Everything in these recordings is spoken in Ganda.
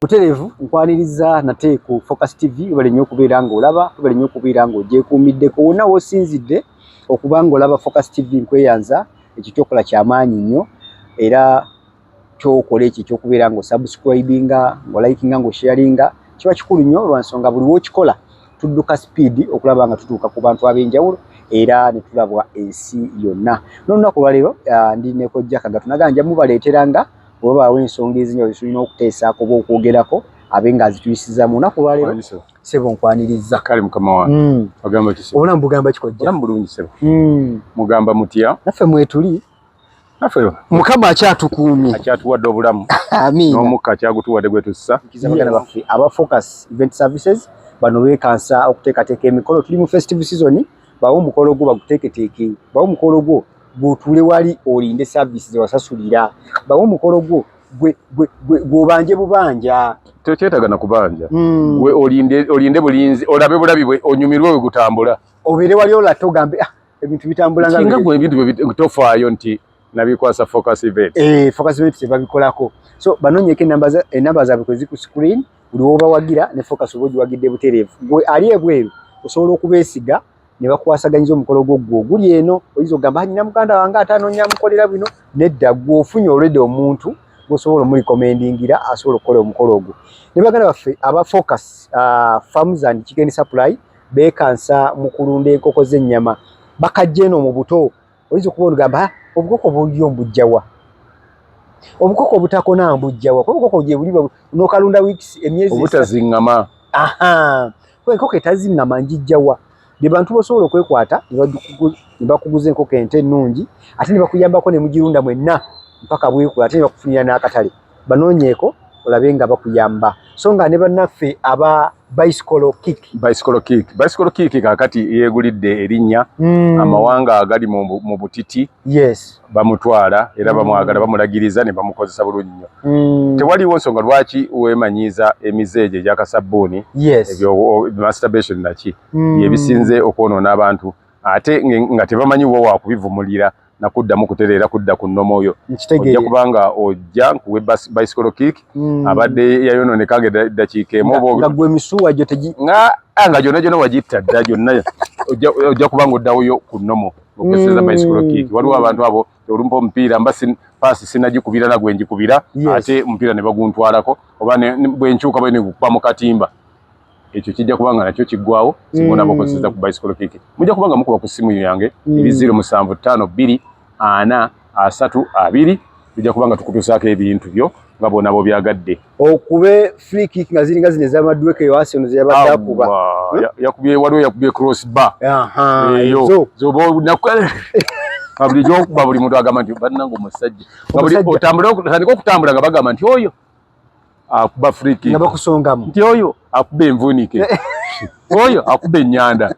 Buterevu nkwaniriza nate ku Focus TV bali nnyo kubeera ng'olaba bali nnyo kubeera ng'ogyekuumiddeko wonna w'osinzidde okuba ng'olaba Focus TV nkweyanza ekyo kyokola kyamaanyi nnyo era kyokola ekyo ekyokubeera ng'osubscribinga ng'olikinga ng'osharinga kiba kikulu nnyo lwansonga buli w'okikola tudduka speed okulaba nga tutuuka ku bantu ab'enjawulo era ne tulabwa ensi yonna n'olunaku lwaleero ndi ne Kojja Kagatu naganja mubaleeteranga oba ensonga ezinyo zisulina okuteesaako oba okwogerako abenga azituyisiza mu lunaku lwaleero sebo nkwaniriza kale mukama wange ogamba ki sebo obulamu bugamba Kikojja obulamu bulungi sebo mugamba mutya naffe mwetuli naffe mukama akyatukuumye akyatuwadde obulamu amiina n'omukka akyagutuwadde gwe tussa baganda baffe aba Focus Event Services bano beekansa okuteekateeka emikolo tuli mu festive season bawo omukolo gwo baguteeketeeke bawo omukolo gwo bw'otuule wali olinde service ze wasasulira bawo omukolo gwo gw'obanje bubanja tokyetaaga na kubanja gwe olinde bulinzi olabe bulabi bwe onyumirwe we gutambula obeere wali olate ogambe ebintu bitambula nga kinga gwe ebintu tofaayo nti nabikwasa Focus Event Focus Event babikolako so banonyeko enamba zaabwe kwe ziri ku screen buli wobawagira ne Focus oba ogiwagidde butereevu gwe ali ebweru osobola okubeesiga ne bakuwasaganyiza omukolo gwo guli eno oyinza ogamba nyina muganda wange atanoonya mukolera bino nedda gw'ofunye olwedde omuntu gwosobola omulikomendingira asobola okukola omukolo ogwo ne baganda baffe aba Focus Farms and Chicken Supply beekansa mu kulunda enkoko z'ennyama bakajja eno mu buto oyinza okuba olugamba obukoko bulyo mbujjawa obukoko obutakona mbujjawa kuba obukoko gye buliba n'okalunda weeks emyezi obutaziŋŋama kuba enkoko etaziŋŋama njijjawa ne bantu bosobola okwekwata ne bakuguza enkoko ente ennungi ate ne bakuyambako ne mugirunda mwenna mpaka bwekula ate ne bakufunira n'akatale banoonyeeko olabe nga bakuyamba so nga ne bannaffe aba Bicycle Kick kakati yeegulidde erinnya amawanga agali mu butiti bamutwala era bamwagala bamulagiriza ne bamukozesa bulungi nnyo tewaliwo nsonga lwaki weemanyiiza emizeejo egyakasabbuuni ebyo masturbation naki byebisinze okwonoona abantu ate nga tebamanyiwo wakubivumulira nakuddamu kutereera kudda ku nnomo oyo ojja kubanga ojja nkuwe Bicycle Kick abadde yayonooneka eddakiika emu nga gwe misuwa gyo nga gyonna wagitta dda gyonna ojja kubanga oddawoyo ku nnomo okozesa Bicycle Kick waliwo abantu abo olumpa omupiira mba paasi sinagikubira nagwe njikubira ate omupiira ne baguntwalako oba bwenkyuka bwe negukuba mu katimba ekyo kijja kubanga nakyo kiggwawo singa onaba okozesa ku Bicycle Kick mujja kubanga mukuba ku ssimu yange eri 075243320 tujja kubanga tukutuusaako ebintu byo nga bona bobyagadde okube free kick nga ziringa zino ez'amaduuka ewasi ono zeyabadde akuba waliwo yakubye cross bar buli gyokuba buli muntu agamba nti bannange omusajja otandika okutambula nga bagamba nti oyo akuba free kick nga bakusongamu nti oyo akuba envunike oyo akuba ennyanda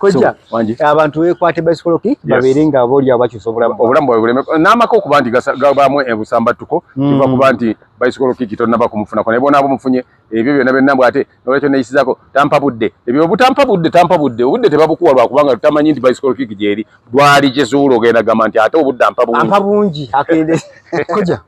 Kojja abantu weekwate Bicycle Kick babeere nga boolyawo bakyusa obulamu bwawe buleme n'amaka okuba nti gabamu ebusambattuko kiva kuba nti Bicycle Kick tonnaba kumufunako naye bonaabo mufunye ebyo byonna byonna ate nolwekyo neyisizako tampa budde ebyo butampa budde obudde tebabukuwa lwakubanga tutamanyi nti Bicycle Kick gyeri lwali kyesuula ogenda gamba nti ate obudde ampa bungi akende Kojja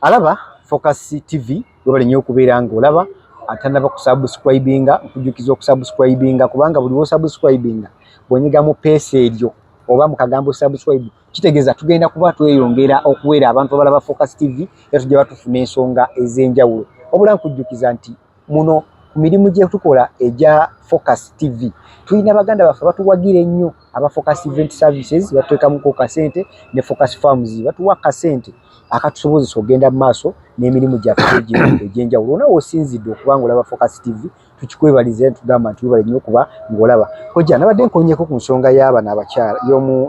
alaba Focus TV webali nnyo okubeera ng'olaba atanaba kusubscribinga okujjukiza okusubscribinga kubanga buli wosubscribinga bwonyiga mu peesa eryo oba mu kagambo subscribe kitegeeza tugenda kuba tweyongera okuweera abantu abalaba Focus TV era tujja batufuna ensonga ez'enjawulo obula nkujjukiza nti muno ku mirimu gye tukola egya Focus TV tulina baganda baffe batuwagira ennyo aba Focus Event Services batuteekamuko kasente ne Focus Farms batuwa kasente akatusobozesa okugenda mu maaso n'emirimu gyaffe egy'enjawulo ona wosinzidde okubanga olaba Focus TV tukikwebaliza tugamba nti webale nnyo okuba ng'olaba Kojja nabadde nkonyeko ku nsonga y'abana abakyala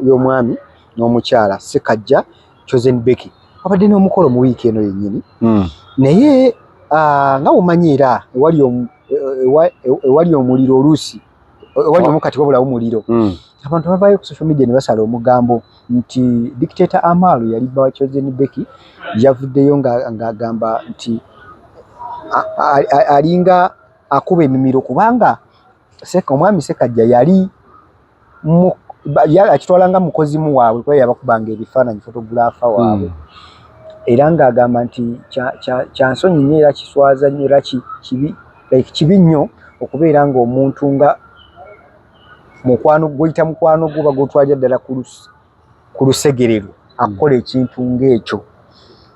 y'omwami n'omukyala Ssekajja Chosen Becky abadde n'omukolo mu wiiki eno yennyini naye nga womanyi era ewali omuliro oluusi ewali omukati wabulawo omuliro abantu bavaayo ku social media ne basala omugambo nti Dictator Amalo yali bba wa Chosen Becky yavuddeyo ng'agamba nti alinga akuba emimiro kubanga omwami Ssekajja yali akitwalanga mukozimu waabwe kuba yabakubanga ebifaananyi photographer waabwe era ng'agamba nti kya nsonyi nnyo era kiswaza nnyo era kibi nnyo okubeera ng'omuntu nga gw'oyita mukwano gwo bagotwalira ddala ku lusegerero akola ekintu ng'ekyo.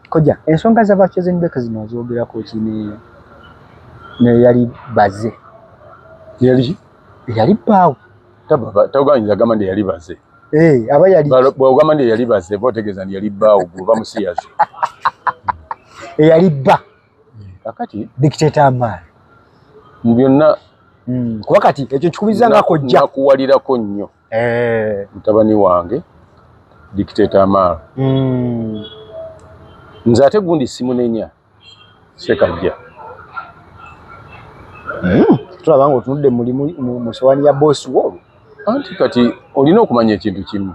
Kojja ensonga za Chosen Bakers zino zoogerako ki yali baze yali bbaawe toganyiriza gamba nti yali baze aba yali bw'ogamba nti yali baze bootegeeza nti yali bbaawe gwe bamusiyaze eyali bba kakati dictator Amaro mu byonna kuba kati ekyo kikubiriza nga kojja nakuwalirako nnyo mutabani wange dictator Amaro nze ate gundi simunenya Ssekajja tulaba nga otunudde mu sowani ya boss wo anti kati olina okumanya ekintu kimu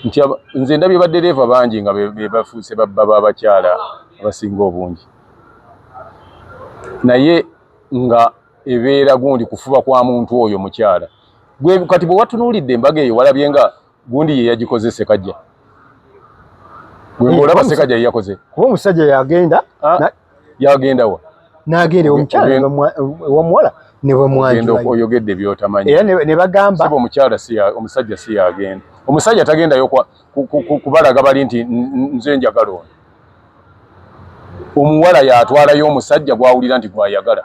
nti nze ndabye baddereeva bangi nga be bafuuse babba b'abakyala abasinga obungi naye nga ebeera gundi kufuba kwa muntu oyo mukyala gwe kati bwe watunuulidde embaga eyo walabye nga gundi ye yagikoze Ssekajja gwe ng'olaba Ssekajja ye yakoze kuba omusajja yagenda wa n'agenda omukyala ewamuwala ne bamwanjula oyogedde by'otamanyi era ne bagamba siba omusajja si yagenda omusajja tagendayo kubalaga bali nti nze njagala ono omuwala yatwalayo omusajja gwawulira nti gwayagala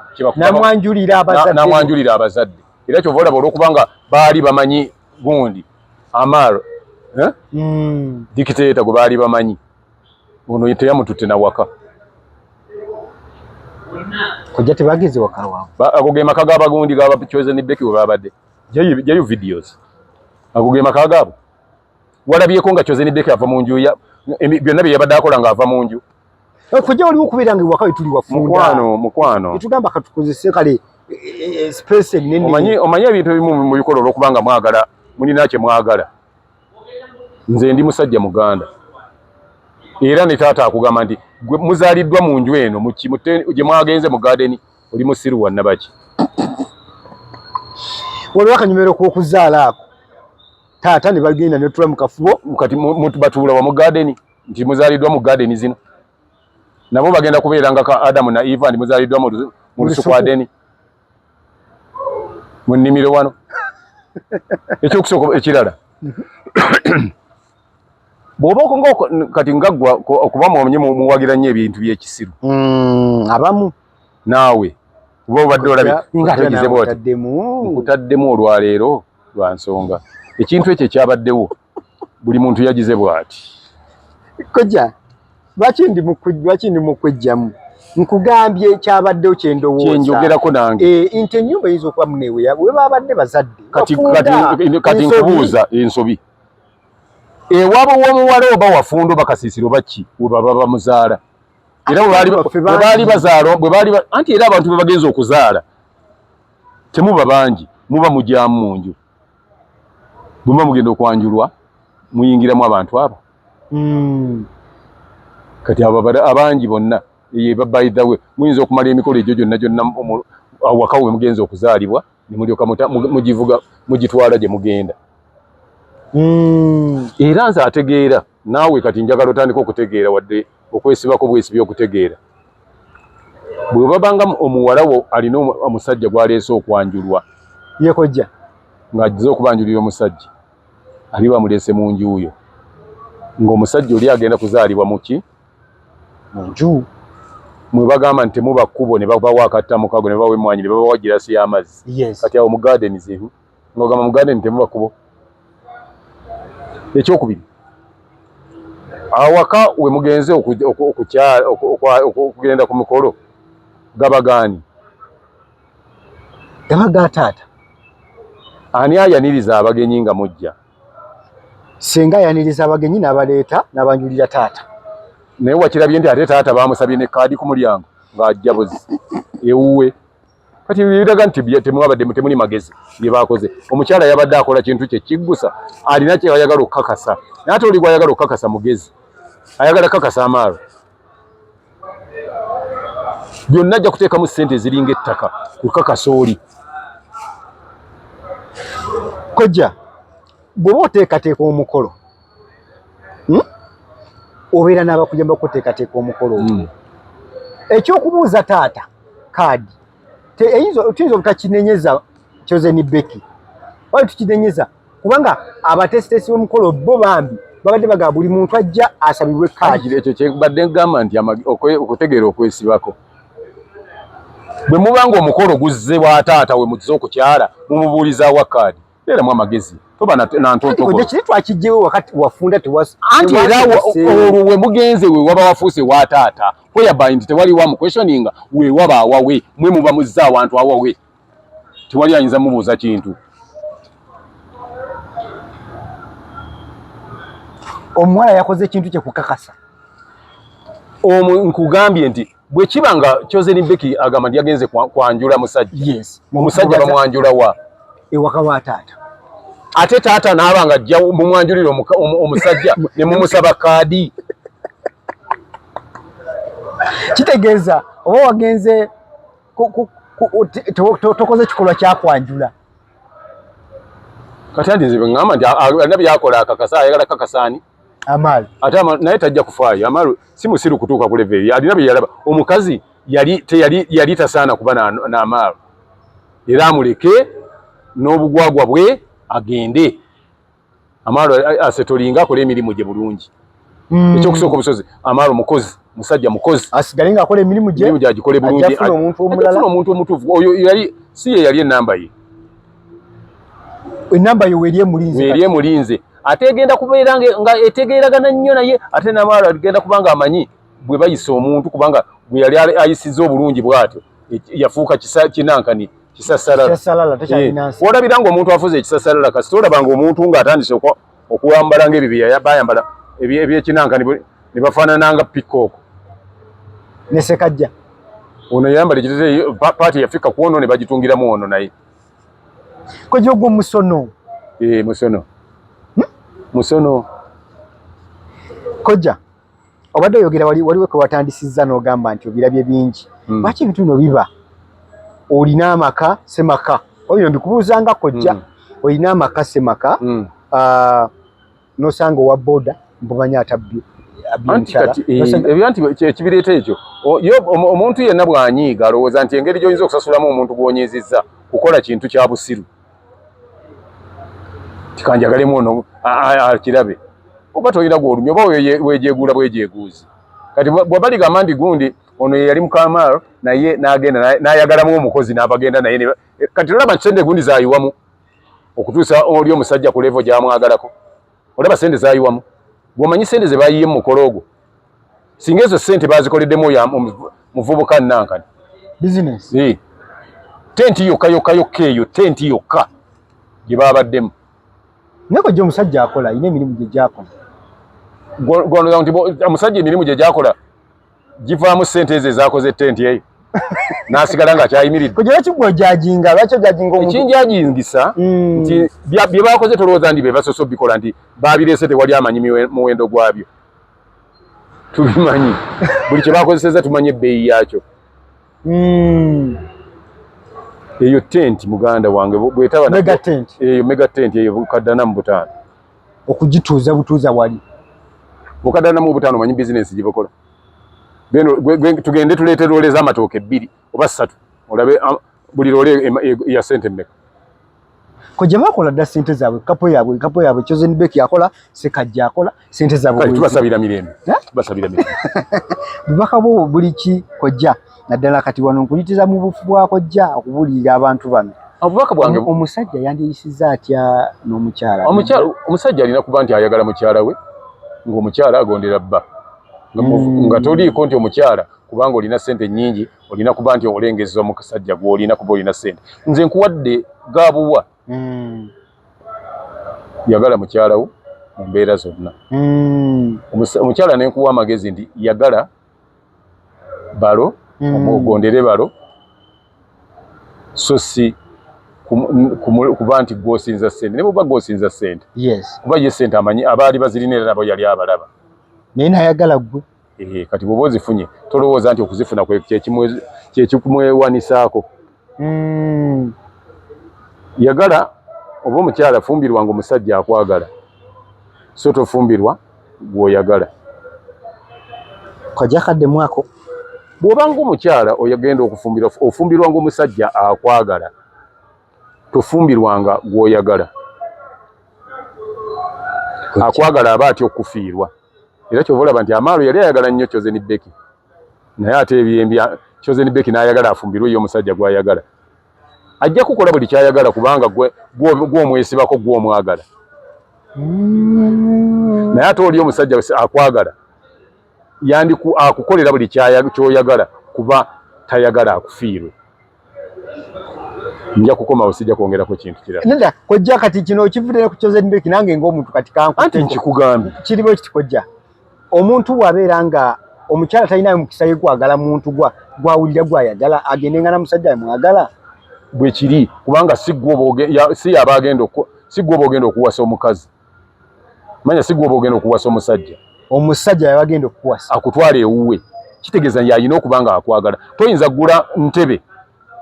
namwanjulira abazadde era kyova olaba olwokubanga baali bamanyi gundi Amaro dictator gwe baali bamanyi ono teyamututte na waka kojja tebageze waka waawe ago ge maka g'abagundi g'aba Chosen Bakers we babadde jayo videos ago ge maka gaabo walabyeko nga Chosen Bakers ava mu nju byonna bye yabadde akola ng'ava mu nju kojja waliwo okubeera nga ewaka we tuli wafunda mukwano etugamba katukozese kale space ennene omanyi ebintu ebimu mu bikola olwokubanga mwagala mulina kye mwagala nze ndi musajja muganda era ne taata akugamba nti gwe muzaaliddwa mu nju eno gye mwagenze mu garden oli musiru wannabaki waliwo akanyumero k'okuzaala ako taata ne bagenda ne tula mu kafubo kati batuula wa mu garden nti muzaaliddwa mu garden zino nabo bagenda kubeera nga ka Adamu na Eva ndi muzaaliddwa mu lusuku adeni mu nnimiro wano ekyokusooka ekirala bw'oba kati ngaggwa okuba muwagira nnyo ebintu by'ekisiru abamu naawe oba obadde olabye nga tegize bwoti nkutaddemu olwaleero lwa nsonga ekintu ekyo ekyabaddewo buli muntu yagize bw'ati kojja lwaki ndi mu kwejjamu nkugambye kyabaddewo kyenjogerako nange nti ennyumba eyinza okuba muneeweya we babadde bazadde kati nkubuuza ensobi ewaabo w'omuwala oba wafunda oba kasiisiro baki we baba bamuzaala era bwe baali bazaala anti era abantu be bagenza okuzaala temuba bangi muba mugyamu mu nju bwe mugenda okwanjulwa muyingiramu abantu abo kati abangi bonna babayidawe muyinza okumala emikolo egyo gyonna awaka we mugenza okuzaalibwa ne mulyoka mugivuga mugitwala gye mugenda era nze ategeera naawe kati njagala otandika okutegeera wadde okwesibako bwesibi okutegeera bwe babanga omuwala wo alina omusajja gwaleese okwanjulwa yekojja ng'agize okubanjulira omusajja ali bamuleese mu njuuyo ng'omusajja oli agenda kuzaalibwa muki mu nju mwe bagamba nti temuba kkubo ne babawa akattamukago ne babawa emmwanyi ne babawa girasi y'amazzi kati awo mu garden zihu ng'ogamba mu garden temuba kkubo ekyokubiri awaka we mugenze okugenda ku mikolo gabagaani gabaga taata ani ayaniriza abagenyi nga mujja senga ayaniriza abagenyi n'abaleeta n'abanjulira taata naye wakirabye nti ate taata bamusabye ne kaadi ku mulyango ng'ajja buzi ewuwe kati biraga nti temwabadde temuli magezi bye bakoze omukyala yabadde akola kintu kye kiggusa alina kye ayagala okukakasa naye ate oli gwayagala okukakasa mugezi ayagala kakasa Amaro byonna ajja kuteekamu ssente eziringa ettaka kukakasa oli kojja bw'oba oteekateeka omukolo obeera n'abakuyamba okuteekateeka omukolo ekyokubuuza taata kaadi tuyinza obutakinenyeza Chosen Becky wali tukinenyeza kubanga abatesitesi b'omukolo bo bambi babadde bagamba buli muntu ajja asabibwe kaadi. Ekyo kyebadde ngamba nti okutegeera okwesibako bwe mubanga omukolo guzze wa taata we mukize okukyala mumubuulizaawa kaadi era mu amagezi toba nantontogolo kiri twakijjewo wakati wafunda anti era olwo we mugenze we waba wafuuse wa taata whereby nti tewali wa questioninga we waba awawe mwe muba muzza awantu awawe tewali ayinza mubuuza kintu. Omuwala yakoze ekintu kye kukakasa nkugambye nti bwe kiba nga Chosen Becky agamba nti yagenze kwanjula musajja omusajja bamwanjula wa ewaka wa taata ate taata n'abanga ajja mumwanjulira omusajja ne mumusaba kaadi kitegeeza oba wagenze tokoze kikolwa kyakwanjula kati andi nze ngamba nti alina byakola akakasa ayagala kakasaani Amalu ate naye tajja kufaayo. Amalu si musiru kutuuka ku level alina bye yalaba. Omukazi yali tasaana kuba n'amalu era amuleke n'obugwagwa bwe agende. Amalu asetolinga akola emirimu gye bulungi. Ekyokusooka obusozi Amalu mukozi musajja mukozi asigale nga akola emirimu gye gyagikole bulungi ajja omuntu omulala omuntu omutuufu oyo yali ennamba ye ennamba yo weeri emulinze ate egenda kubeera nga etegeeragana nnyo naye ate n'Amalu agenda kubanga amanyi bwe bayisa omuntu kubanga bwe yali ayisizza obulungi bw'atyo yafuuka kinankani kisassalala tekyalinaansi. Olabira ng'omuntu afuze ekisassalala kasita olabanga omuntu ng'atandise okuwambala ng'ebyo bayambala ebyekinankani ne bafaanana nga pikooko ne Sekajja ono yayambala ekitete paati yafika ku ono ne bagitungiramu ono naye kojja ogwo musono musono kojja obadde oyogera waliwo kwe watandisizza n'ogamba nti obirabye bingi lwaki ebintu bino biba olina amaka semaka oyo mbikubuuzanga kojja olina amaka semaka nosanga owa boda mbumanyi atabbi ebyanti ekibireeta ekyo omuntu yenna bw'anyiiga alowooza nti engeri gy'oyinza okusasulamu omuntu gw'onyiizizza kukola kintu kya busiru tikanjagalemu ono akirabe oba tolina gw'olumya oba wejeeguula bwejeeguuzi kati bw'aba ligamba nti gundi ono ye yali mukamaalo naye n'agenda n'ayagalamu omukozi n'abagenda naye kati olaba sente gundi zaayiwamu okutuusa oli omusajja ku levo gy'amwagalako olaba sente zaayiwamu bw'omanyi sente ze baayiye mu mukolo ogwo singa ezo sente baazikoleddemu muvubuka nankani bizinesi tenti yokka eyo tenti yokka gye baabaddemu naye kojja omusajja akola alina emirimu gye gyakola nti omusajja emirimu gye gyakola givaamu sente ezo ezaakoze tenti eyo n'asigala nga kyayimiridde kojja lwaki gw'ojajinga lwaki ojajinga omuntu ekinjajingisa nti bye baakoze tolowooza ndi be basoso bikola nti baabireese tewali amanyi muwendo gwabyo tubimanyi buli kye baakozeseza tumanyi ebbeeyi yaakyo eyo tenti muganda wange bwetaba eyo mega tenti eyo bukaddana mu 5 okugituuza butuuza wali bukaddana mu 5 manyi bizinesi gye bakola tugende tuleete loole z'amatooke 2 oba 3 olabe buli loole ya sente mmeka kojja bakola dda sente zaabwe kapo yaabwe Chosen Becky akola Sekajja akola sente zaabwe tubasabira mirembe bubaka bwo buli ki kojja naddala kati wano nkuyitiza mu bufu bwa kojja okubuulira abantu bano obubaka bwange omusajja yandiyisizza atya n'omukyala omusajja alina kuba nti ayagala mukyala we ng'omukyala agondera bba nga toliiko nti omukyala kubanga olina sente nnyingi olina kuba nti olengezza omusajja gw'olina kuba olina sente nze nkuwadde gaabuwa yagala mukyala wo mu mbeera zonna omukyala nenkuwa amagezi nti yagala balo omugondere balo so si kuba nti gw'osinza sente ne bw'oba gw'osinza sente kuba ye sente amanyi abaali bazirina era nabo yali abalaba naye nayagala ggwe kati bw'oba ozifunye tolowooza nti okuzifuna kyekimwewanisaako yagala oba omukyala fumbirwa nga omusajja akwagala so tofumbirwa gw'oyagala Kojja kadde mwako bw'obanga omukyala oyagenda okufumbirwa ofumbirwa ng'omusajja akwagala tofumbirwanga gw'oyagala akwagala aba atya okufiirwa era kyova olaba nti Amaro yali ayagala nnyo Chosen Beki naye ate ebyembi Chosen Beki n'ayagala afumbirwe yo omusajja gw'ayagala ajja kukola buli kyayagala kubanga gw'omwesibako gw'omwagala naye ate oli omusajja akwagala akukolera buli ky'oyagala kuba tayagala akufiirwe. Nja kukomawo sijja kwongerako kintu kirala. Nenda kojja kati kino okivudde ku Chosen Beki nange ng'omuntu kati kankutte. Anti nkikugambye. Kiri bwe kiti kojja. Omuntu bw'abeera nga omukyala talina mukisa ye kwagala muntu gw'awulira gw'ayagala agende nga na musajja mwagala. Bwe kiri kubanga si yaba agenda okuwasa omukazi. Manya si gwoba ogenda okuwasa omusajja. Omusajja yaba agenda okuwasa. Akutwala ewuwe. Kitegeeza yalina okubanga akwagala. Toyinza gula ntebe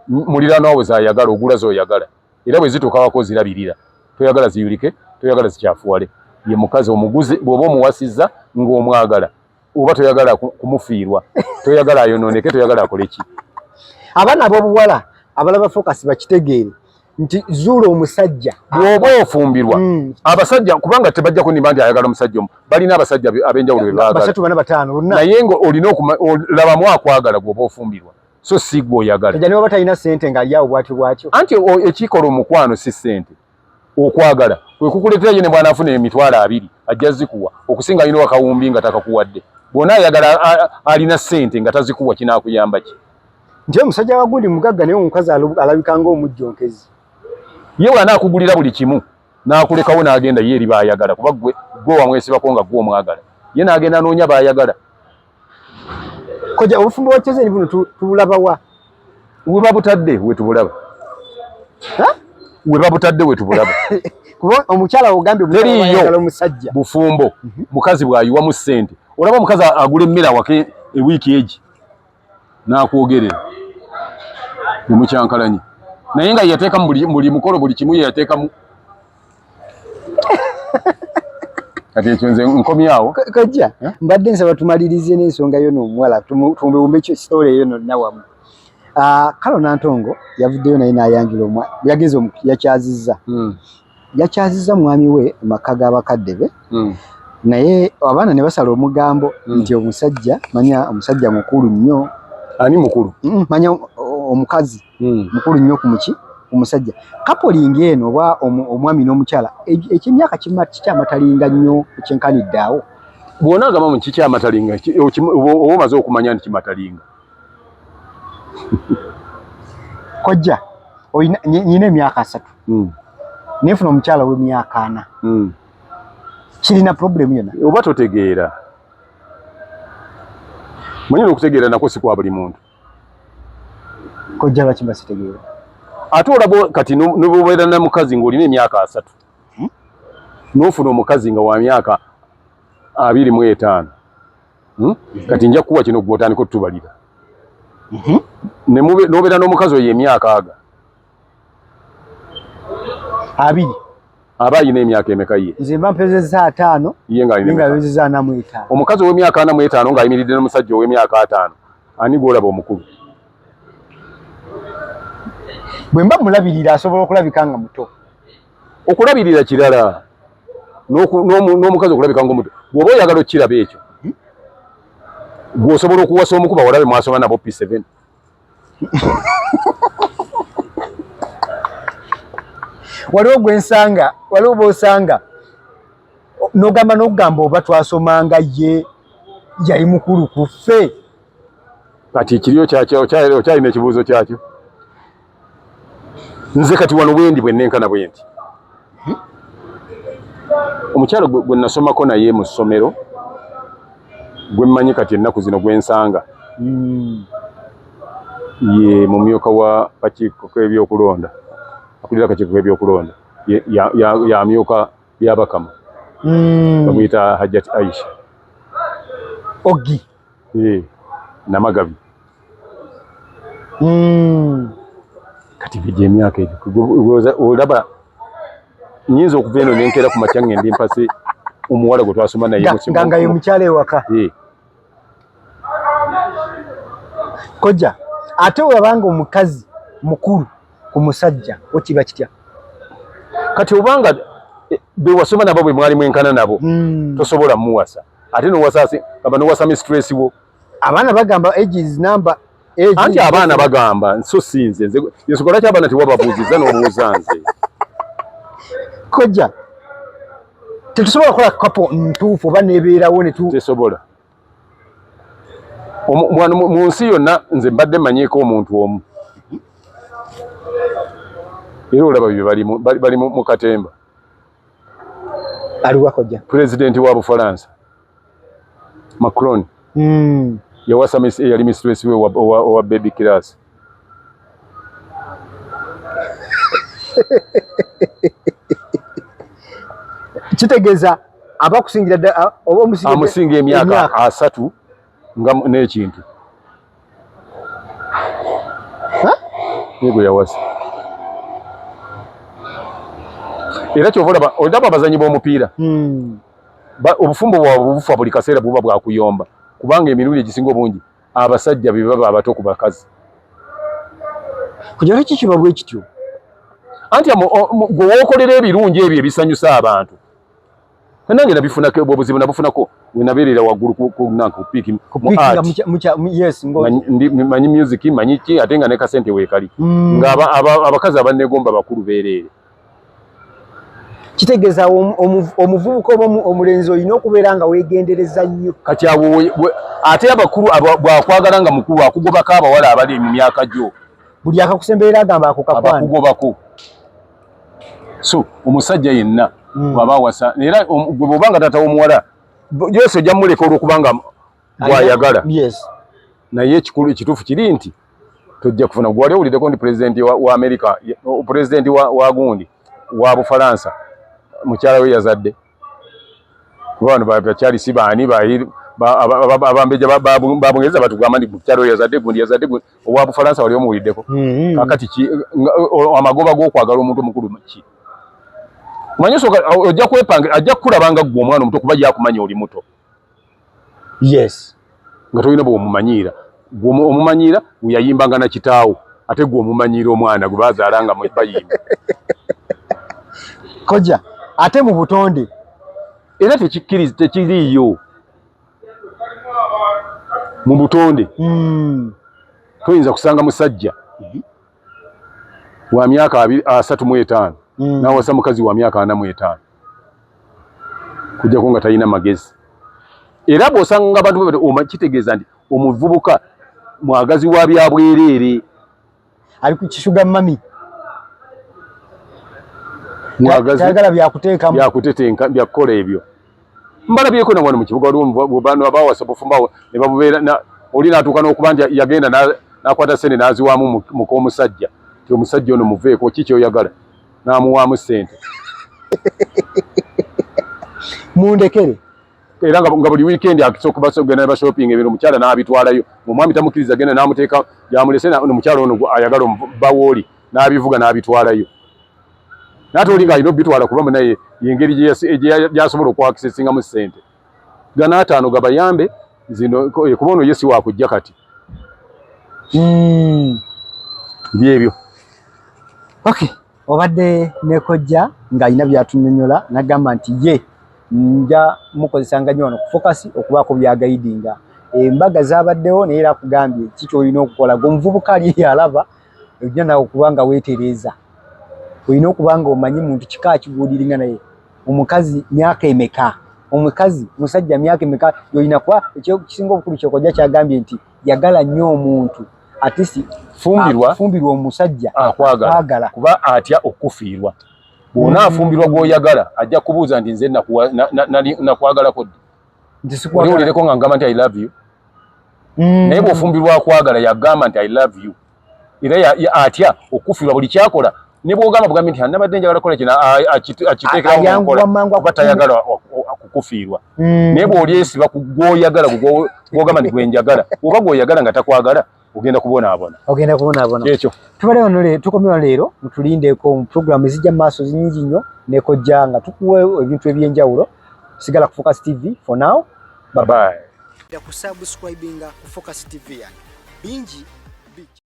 muliraanwa we z'ayagala ogula z'oyagala. Era bwe zituukawako zirabirira. Toyagala ziyulike, toyagala zikyafuwale. Ye mukazi omuguzi bw'oba omuwasizza ng'omwagala. Oba toyagala kumufiirwa. Toyagala ayonooneke, toyagala akole ki. Abaana ab'obuwala abalaba focus bakitegeere nti zuula omusajja bw'oba ofumbirwa abasajja kubanga tebajja kunimba nti ayagala omusajja omu balina abasajja ab'enjawulo be baagala basatu bana bataano bonna naye ng'olina olabamu akwagala gw'oba ofumbirwa so si gw'oyagala ejja niba batalina ssente ng'ali awo bwatyo anti ekikola omukwano si ssente okwagala kwe kukuleetera ye ne bw'anaafuna emitwalo 2 ajja zikuwa okusinga alina akawumbi nga takakuwadde bw'ona ayagala alina ssente nga tazikuwa kinaakuyamba ki nti omusajja wagundi mugagga naye omukazi alabika ng'omujjonkezi ye bw'anaakugulira buli kimu n'akulekawo n'agenda ye eri baayagala kuba gwe wamwesibako nga gw'omwagala ye n'agenda anoonya baayagala. Kojja obufumbo bwa Chosen buno tubulaba wa? We babutadde we tubulaba. We babutadde we tubulaba. Kuba omukyala ogambye omusajja omusajja bufumbo mukazi bw'ayiwa mu ssente olaba omukazi agula emmere awake ewiiki egi n'akwogerera omukyankalanyi naye nga yateekamu buli mukolo buli kimu ye yateekamu kati ekyo nze nkomyawo kojja mbadde nsaba tumalirize n'ensonga yo n'omuwala tumbewumbe ekyo story eyo nonna wamu. Kalo Nantongo yavuddeyo naye n'ayanjula yageze yakyazizza yakyazizza mwami we maka g'abakadde be naye abaana ne basala omugambo nti omusajja manya omusajja mukulu nnyo. Ani mukulu? Manya omukazi mukulu nnyo omusajja kapolingi eno oba omwami n'omukyala ekimyaka kikyamatalinga nnyo ekyenkanidde awo bw'ona agamba mu kikyamatalinga oba omaze okumanya nti kimatalinga kojja nyina emyaka 3 nefuna omukyala w'emyaka 4 kirina problemu yona oba totegeera manyina okutegeera nako si kwa buli muntu kojja lwaki mbasitegeera ate olaba kati n'obeera na mukazi ng'olina emyaka 3 n'ofuna omukazi nga wa myaka 25 kati nja kukuwa kino gw'otandika otubalira n'obeera n'omukazi oyo emyaka 2 aba ayina emyaka emeka ye nze mba mpezezza 5 ye nga mpezezza 45 omukazi ow'emyaka 45 ng'ayimiridde n'omusajja ow'emyaka 5 ani gw'olaba omukulu bwe mba mulabirira asobola okulabika nga muto okulabirira kirala n'omukazi okulabika ng'omuto bw'oba oyagala okukiraba ekyo gw'osobola okuwasa omukuba walabe mwasoma nabo P7 waliwo bw'osanga n'ogamba oba twasomanga ye yali mukulu ku ffe kati kiriyo okyalina ekibuuzo kyakyo nze kati wano bwendi bwe nenkana bwe nti omukyalo gwe nasomako naye mu ssomero gwe mmanyi kati ennaku zino gwe nsanga ye mumyuka wa kakiiko k'ebyokulonda akulira akakiiko k'ebyokulonda yamyuka byabakama bamuyita Hajjat Aisha Ogi Namagabi kati bijja emyaka egyo olaba nyinza okuva eno nenkera ku makya ngende mpase omuwala gwe twasoma naye nga ye mukyala ewaka Kojja ate wabanga omukazi mukulu ku musajja okiba kitya kati obanga be wasoma nabo bwe mwali mwenkana nabo tosobola muwasa ate no wasasi kaba no wasa mistress wo abaana bagamba ages number anti abaana bagamba nso sinze nze yesokola kyabana tiwababuuziza n'obuuzanze Kojja tetusobola kola kapo ntuufu oba nebeerawo ne tu tesobola omwana mu nsi yonna nze mbadde manyiiko omuntu omu era olaba bye bali mu katemba aliwa Kojja president wa Bufaransa Macron yawasa yali mistress we wa baby class kitegeeza abakusingira oba amusinga emyaka 3 nga n'ekintu yego yawasa era kyovola olaba abazanyi b'omupiira obufumbo bwabwe bufa buli kaseera buba bwakuyomba kubanga emirundi egisinga obungi abasajja be baba abato ku bakazi kugira kikiba bwe kityo anti gwe wookolera ebirungi ebyo ebisanyusa abantu nange nabifunako obuzibu nabufunako we nabeerera waggulu ku piiki mu art yes manyi music manyi ki ate nga ne kasente weekali nga abakazi abanegomba bakulu beereere kitegeeza omuvubuka oba omulenzi olina okubeera nga weegendereza nnyo kati awo ate abakulu bwakwagala nga mukulu akugobako abawala abali mu myaka gyo buli akakusemberera agamba ako kakwana abakugobako so omusajja yenna baba wasa era gwe bw'obanga taata w'omuwala yose ojja muleka olw'okubanga bw'ayagala naye ekituufu kiri nti tojja kufuna gwali owuliddeko ndi pulezidenti wa Amerika pulezidenti wa gundi wa Bufalansa mukyala we yazadde kuba bano bakyali si baani abambeja babungereza batugamba nti mukyala we yazadde gundi owa Bufalansa wali omuwuliddeko kakati amagoba g'okwagala omuntu omukulu ki manyi soka ojja kwepanga ajja kukulabanga gwe omwana omuto kuba yakumanya oli muto yes nga tolina bw'omumanyiira gwe omumanyiira yayimbanga na kitaawo ate gwe omumanyiira omwana gwe baazaalanga bayimba Kojja ate mu butonde era tekiriiyo mu butonde toyinza kusanga musajja wa myaka 35 nawasa mukazi wa myaka 45 kujjako nga talina magezi era bw'osanga abantu kitegeeza nti omuvubuka mwagazi wa byabwereere ali ku kishuga mami mwagazi tagala byakutetenka byakukola ebyo mbalabyeko na wano mu kibuga bano abawasa bufumbawo ne babubeera oli n'atuuka n'okuba nti yagenda n'akwata sente n'aziwaamu mukomusajja ti omusajja ono muveeko ki kyoyagala n'amuwaamu sente mundekere era nga buli weekend akisooka genda ba shopping ebintu omukyala n'abitwalayo omwami tamukkiriza genda n'amuteeka gyamulese omukyala ono ayagala bawooli n'abivuga n'abitwalayo nate oli ng'alina obitwala kuba naye yengeri gyasobola okwakisesingamu sente gana ataano gabayambe zino kuba ono ye si wakujja kati byebyo okay obadde ne Kojja ng'alina byatunyonyola n'agamba nti ye nja mukozesanga nnyo wano ku focus okubaako byagaidinga embaga zabaddewo naye era akugambye kiki olina okukola gweomuvubuka ali yalaba ojja nawe okuba nga weetereeza olina okuba nga omanyi muntu kika kiguudiringa naye omukazi myaka emeka omukazi musajja myaka emeka yolina kuba ekisinga obukulu kyekojja kyagambye nti yagala nnyo omuntu atisi fumbirwa omusajja akwagala kuba atya okufiirwa bw'ona afumbirwa gw'oyagala ajja kubuuza nti nze nakwagalako ddi oliwulireko nga ngamba nti I love you naye bw'ofumbirwa akwagala yagamba nti I love you era atya okufiirwa buli kyakola ne bw'ogamba bugambi nti nabadde njagala kukola kino akiteekerawo kuba tayagala kukufiirwa naye bw'olyesiba ku gw'oyagala gw'ogamba nti gwenjagala oba gw'oyagala nga takwagala ogenda kubonaabona ekyo tubale wano leero tukomye wano leero mutulindeeko mu programu ezijja mu maaso zinyingi nnyo ne Kojja nga tukuwa ebintu eby'enjawulo sigala ku Focus TV for now bye bye ku subscribinga ku Focus TV yani bingi